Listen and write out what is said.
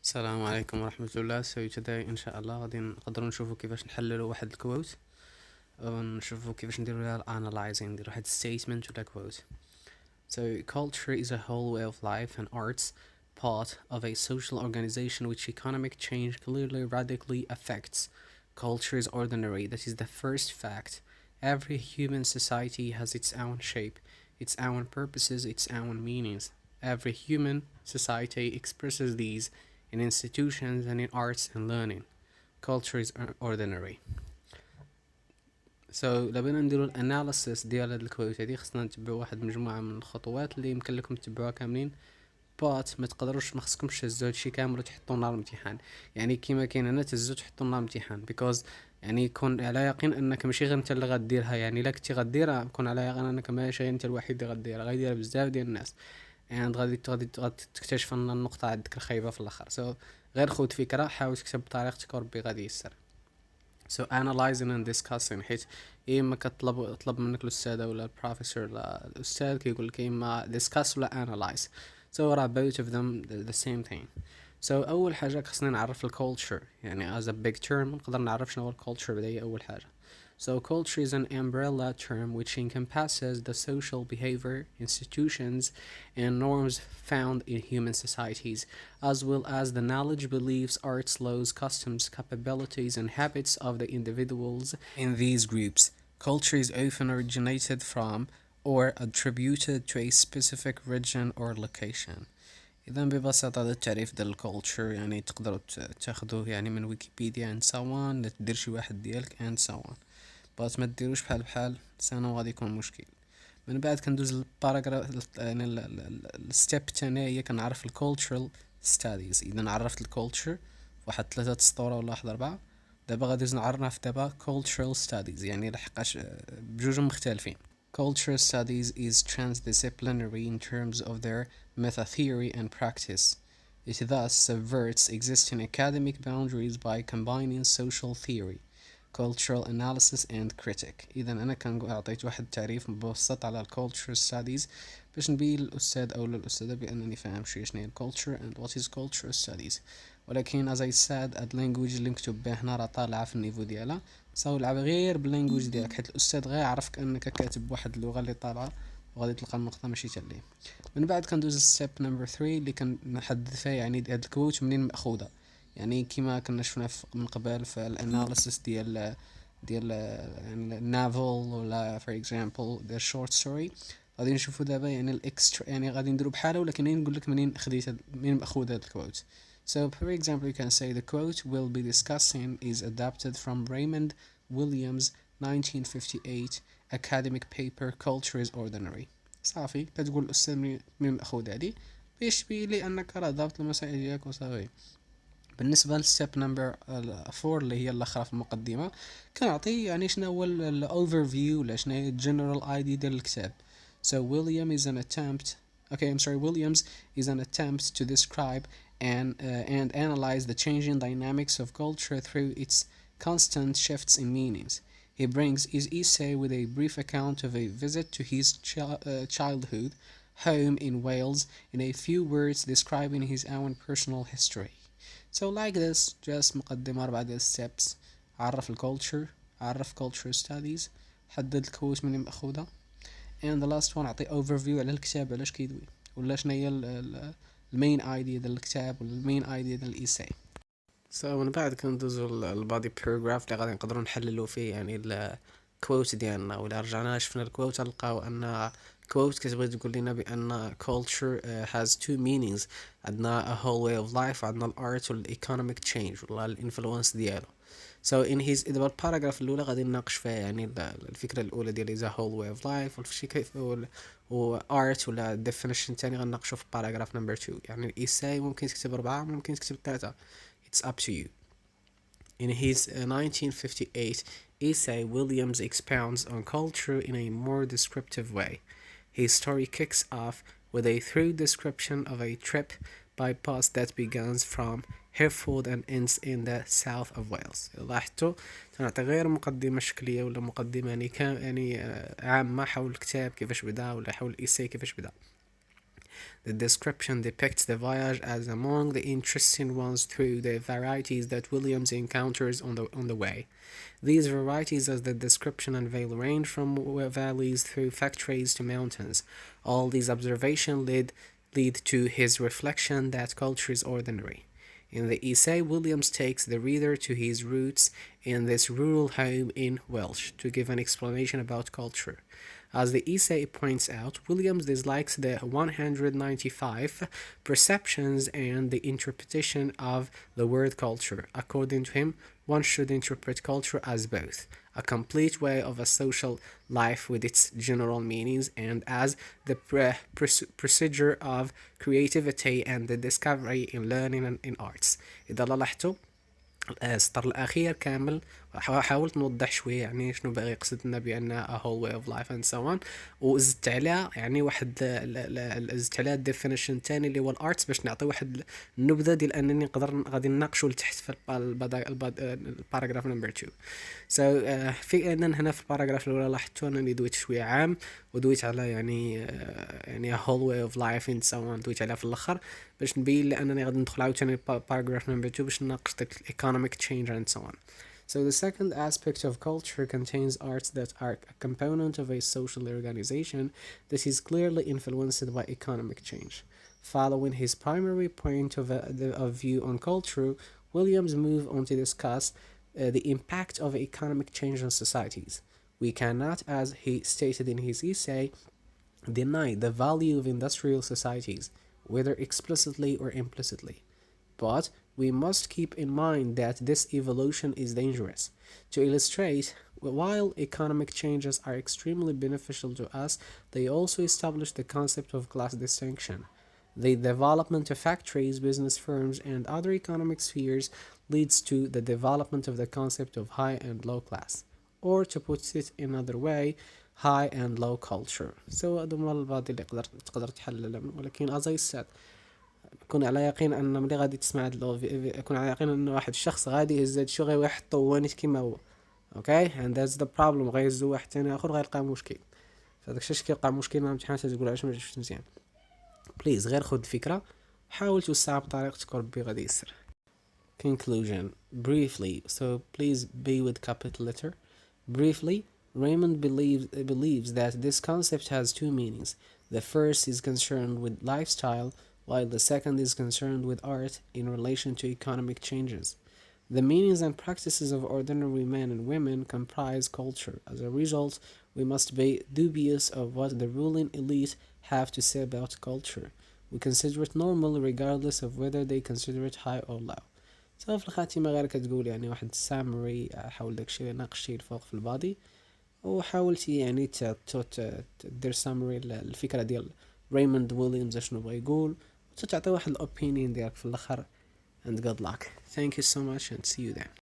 السلام عليكم ورحمة الله. today إن شاء الله غادي نقدروا نشوفوا كيفاش نحللوا واحد الكوت، ونشوفوا كيفاش نديروا لها analyzing، نديروا واحد statement ولا quote. So culture is a whole way of life and arts, part of a social organization which economic change clearly radically affects. Culture is ordinary. That is the first fact. Every human society has its own shape, its own purposes, its own meanings. Every human society expresses these in institutions and in arts and learning. Culture is ordinary. So لبينا نديرو الاناليسيس ديال هاد الكويت هادي، خصنا نتبعو واحد مجموعة من الخطوات اللي يمكن لكم تتبعوها كاملين. ما تقدروش، ما خصكمش تهزو هادشي كامل وتحطو نهار الامتحان. يعني كيما كاين هنا تهزو تحطو نهار الامتحان because يعني يكون على يقين انك ماشي غير انت اللي غديرها. يعني الا كنتي غديرها كون على يقين انك ماشي غير انت الوحيد اللي غديرها، غيديرها بزاف ديال الناس. and غادي تكتشف ان النقطة عندك الخايبة في الاخر. so غير خود فكرة، حاول تكتب بطريقتك وربي غادي يسر. so analyzing and discussing، حيت يا اما طلب منك الاستاذ ولا البروفيسور ولا الاستاذ كيقول لك اما discuss ولا analyze. so are both of them the same thing. so اول حاجة خصنا نعرف الculture، يعني as a big term نقدر نعرف شنو هو الculture بداية اول حاجة. So culture is an umbrella term which encompasses the social behavior, institutions, and norms found in human societies, as well as the knowledge, beliefs, arts, laws, customs, capabilities, and habits of the individuals in these groups. Culture is often originated from or attributed to a specific region or location. إذا ببساطة هذا التعريف ديال الكولتشر، يعني تقدروا تاخدوه يعني من ويكيبيديا and so on، لا تدير شي واحد ديالك and so on. بس ما ديروش بحال سنة غادي يكون مشكل. من بعد كندوز الباراجراف، يعني الستيب الثانية هي كنعرف الكولتشرال ستاديز. اذا عرفت الكولتشر واحد 3 سطور ولا واحد 4، دابا غادي نعرف دابا cultural studies، يعني لحقاش بجوج مختلفين. Cultural studies is transdisciplinary in terms of their meta theory and practice. It thus subverts existing academic boundaries by combining social theory, cultural analysis and critic. إذا أنا كان أعطيت واحد تعريف مبسط على cultural studies باش نبين للأستاذ أو للأستاذة بأنني فاهم شنو هي culture and what is cultural studies. ولكن as I said الlanguage اللي مكتوب به هنا راه طالعة في النيفو ديالها، ساو لعب غير باللانجويج ديالك، حيت الأستاذ غير يعرفك أنك كاتب واحد اللغة اللي طالعة، وغادي تلقى النقطة ماشي تالي. من بعد كندوز ستيب نمبر 3 اللي كنحدد فيها يعني هاد الكوت منين مأخوذة. يعني كيما كنا شفنا من قبل في الاناليسيس ديال يعني النافل ولا فور اكزامبل ديال شورت ستوري، غادي نشوفوا دابا يعني الاكسترا، يعني غادي نديروا بحاله ولكن نقول لك منين خديت منين مأخوذ هذا الكوت. So for example you can say the quote we'll be discussing is adapted from Raymond Williams 1958 academic paper Culture is Ordinary. صافي كتقول الاستاذ منين مأخوذ هذه باش تبين لي انك راه ضابط المسائل ديالك وصافي. بالنسبة لستيب نمبر 4 اللي هي الاخرى في المقدمة، كنعطي يعني شنو هو الاوفر فيو ولا شنو هي الجنرال ايديا ديال الكتاب. So Williams is an attempt to describe and analyze the changing dynamics of culture through its constant shifts in meanings. He brings his essay with a brief account of a visit to his childhood home in Wales in a few words describing his own personal history. So like this, just مقدمة 4 steps. عرف الculture، عرف cultural studies، حدد الكوت منين مأخوذة، and the last one أعطي overview على الكتاب علاش كيدوي ولا شنو هي المين ايديا ديال الكتاب ولا المين ايديا ديال الايساي. so من بعد كندوزو البادي باراجراف اللي غادي نقدروا نحللوا فيه يعني الكوت ديالنا. ولا رجعنا شفنا الكوت نلقاو ان quote كتبغي تقول لنا بأن culture has two meanings. عندنا a whole way of life وعندنا الart والeconomic change ولا الانفلونس ديالو. so in his دابا الباراجراف الأولى غادي نناقش فيها يعني الفكرة الأولى ديال is a whole way of life والشي كيف و art ولا definition الثاني غنناقشو في paragraph number 2. يعني الإيساي ممكن تكتب 4 ممكن تكتب 3، it's up to you. In his 1958 essay, Williams expounds on culture in a more descriptive way. His story kicks off with a thorough description of a trip by bus that begins from Hereford and ends in the south of Wales. لاحظتوا تنعطي غير مقدمة شكلية ولا مقدمة يعني عامة حول الكتاب كيفاش بدا ولا حول الإيساي كيفاش بدا. The description depicts the voyage as among the interesting ones through the varieties that Williams encounters on the way. These varieties, as the description unveil, range from valleys through factories to mountains. All these observations lead to his reflection that culture is ordinary. In the essay, Williams takes the reader to his roots in this rural home in Welsh to give an explanation about culture. As the essay points out, Williams dislikes the 195 perceptions and the interpretation of the word culture. According to him, one should interpret culture as both a complete way of a social life with its general meanings and as the procedure of creativity and the discovery in learning and in arts. إذا لاحظتوا السطر الأخير كامل حاولت نوضح شوية يعني شنو باغي يقصد لنا بأن a whole way of life and so on، وزدت عليها يعني واحد زدت عليها الديفينيشن تاني اللي هو الارتس باش نعطي واحد النبذة ديال أنني نقدر غادي نناقشو لتحت في الباراجراف نمبر 2. في أن هنا في الباراجراف الأولى لاحظتوا أنني دويت شوية عام ودويت على يعني a whole way of life and so on، دويت عليها في الآخر باش نبين لأنني غادي ندخل عاوتاني باراجراف نمبر 2 باش نناقش economic change and so on. So the second aspect of culture contains arts that are a component of a social organization that is clearly influenced by economic change. Following his primary point of view on culture, Williams moved on to discuss the impact of economic change on societies. We cannot, as he stated in his essay, deny the value of industrial societies, whether explicitly or implicitly. But we must keep in mind that this evolution is dangerous. To illustrate, while economic changes are extremely beneficial to us, they also establish the concept of class distinction. The development of factories, business firms, and other economic spheres leads to the development of the concept of high and low class, or to put it in another way, high and low culture. So هذا من البعض اللي تقدر تحلل، ولكن as I said كون على يقين ان ملي غادي تسمع كون على يقين ان واحد الشخص غادي يهز هاد الشيء غيحطو وانيت كيما هو، اوكي and that's the problem. غيهزو واحد ثاني اخر غيلقى مشكل، فداك الشيء كيوقع مشكل مع الامتحانات تقول علاش ما جبتش مزيان. بليز غير خذ الفكره، حاول توسعها بطريقتك وربي غادي يسر. Conclusion briefly, so please be with capital letter. Briefly, Raymond believes that this concept has two meanings. The first is concerned with lifestyle, while the second is concerned with art in relation to economic changes. The meanings and practices of ordinary men and women comprise culture. As a result, we must be dubious of what the ruling elite have to say about culture. We consider it normal regardless of whether they consider it high or low. So في الخاتمة غير كتقول يعني واحد summary حول داكشي اللي ناقشتيه الفوق في البادي، وحاولتي يعني دير summary الفكرة ديال ريموند ويليامز شنو بغا يقول، وتعطي واحد الopinion ديالك في الاخر. And good luck. Thank you so much and see you then.